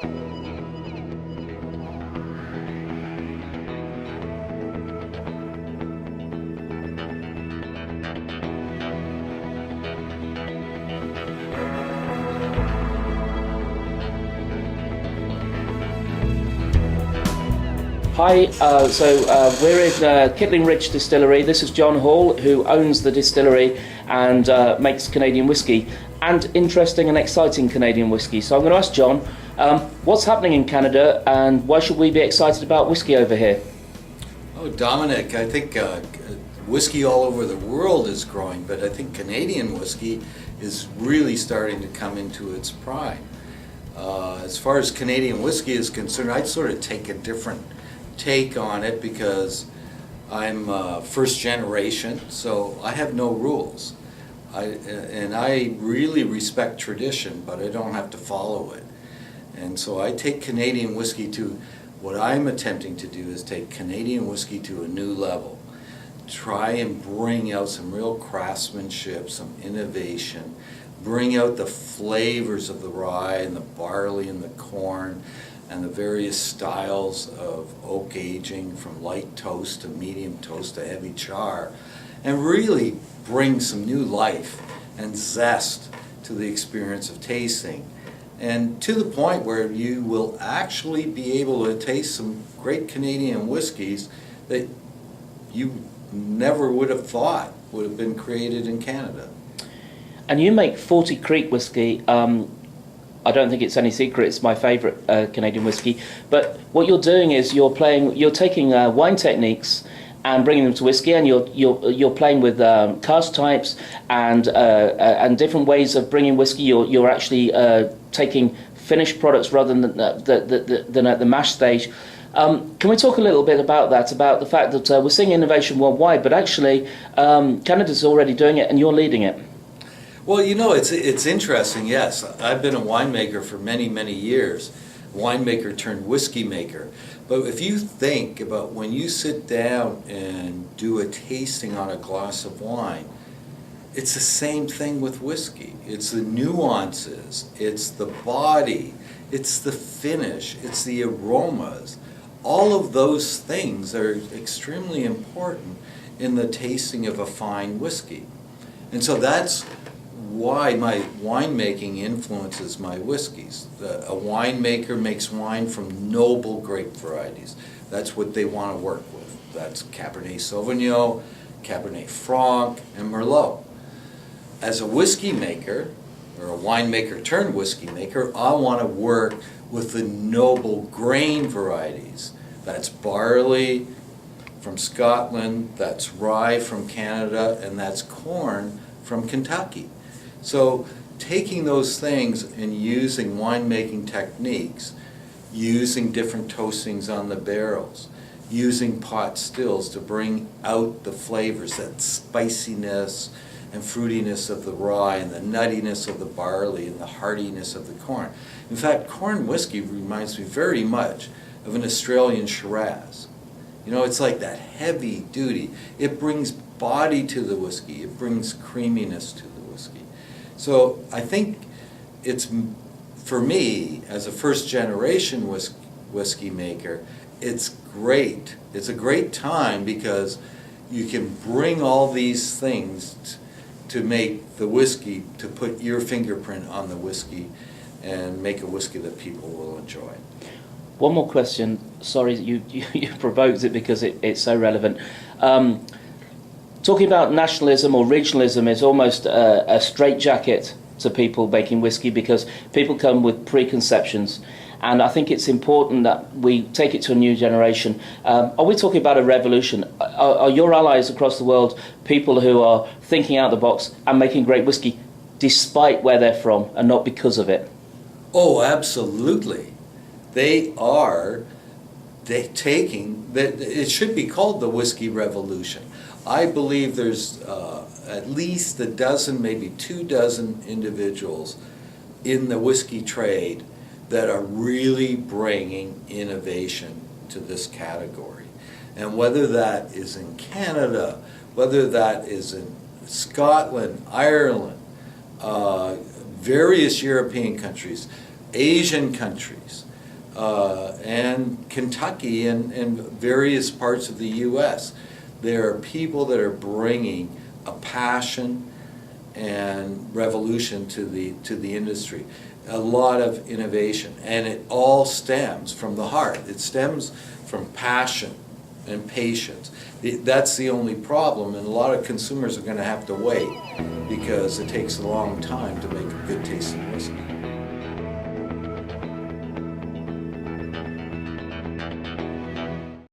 Hi, we're in Kittle Ridge Distillery. This is John Hall, who owns the distillery and makes Canadian whisky, and interesting and exciting Canadian whisky. So I'm going to ask John, what's happening in Canada and why should we be excited about whisky over here? Oh, Dominic, I think whiskey all over the world is growing, but I think Canadian whiskey is really starting to come into its prime. As far as Canadian whiskey is concerned, I'd sort of take a different take on it because I'm first generation, so I have no rules. I really respect tradition, but I don't have to follow it. And so I take Canadian whiskey to, what I'm attempting to do is take Canadian whiskey to a new level. Try and bring out some real craftsmanship, some innovation, bring out the flavors of the rye and the barley and the corn and the various styles of oak aging, from light toast to medium toast to heavy char, and really bring some new life and zest to the experience of tasting, and to the point where you will actually be able to taste some great Canadian whiskeys that you never would have thought would have been created in Canada. And you make 40 Creek whisky. I don't think it's any secret, it's my favourite Canadian whisky. But what you're doing is you're taking wine techniques and bringing them to whisky, and you're playing with cask types and different ways of bringing whisky. You're actually taking finished products rather than at the mash stage. Can we talk a little bit about that, about the fact that we're seeing innovation worldwide, but actually Canada's already doing it and you're leading it? Well, you know, it's interesting, yes. I've been a winemaker for many, many years, winemaker turned whiskey maker. But if you think about when you sit down and do a tasting on a glass of wine, it's the same thing with whiskey. It's the nuances, it's the body, it's the finish, it's the aromas. All of those things are extremely important in the tasting of a fine whiskey. And so that's why my winemaking influences my whiskeys. A winemaker makes wine from noble grape varieties. That's what they want to work with. That's Cabernet Sauvignon, Cabernet Franc, and Merlot. As a whiskey maker, or a winemaker turned whiskey maker, I want to work with the noble grain varieties. That's barley from Scotland, that's rye from Canada, and that's corn from Kentucky. So taking those things and using winemaking techniques, using different toastings on the barrels, using pot stills to bring out the flavors, that spiciness and fruitiness of the rye and the nuttiness of the barley and the heartiness of the corn. In fact, corn whiskey reminds me very much of an Australian Shiraz. You know, it's like that heavy duty. It brings body to the whiskey. It brings creaminess to the whiskey. So I think it's, for me, as a first generation whiskey maker, it's great. It's a great time because you can bring all these things to make the whiskey, to put your fingerprint on the whiskey and make a whiskey that people will enjoy. One more question. Sorry, you provoked it because it's so relevant. Talking about nationalism or regionalism is almost a straitjacket to people making whiskey because people come with preconceptions, and I think it's important that we take it to a new generation. Are we talking about a revolution? Are your allies across the world people who are thinking out the box and making great whiskey despite where they're from and not because of it? Oh, absolutely. They are taking, it should be called the whiskey revolution. I believe there's at least a dozen, maybe 24 individuals in the whiskey trade that are really bringing innovation to this category. And whether that is in Canada, whether that is in Scotland, Ireland, various European countries, Asian countries, and Kentucky and various parts of the U.S. There are people that are bringing a passion and revolution to the industry. A lot of innovation, and it all stems from the heart. It stems from passion and patience. That's the only problem, and a lot of consumers are going to have to wait because it takes a long time to make a good tasting whiskey.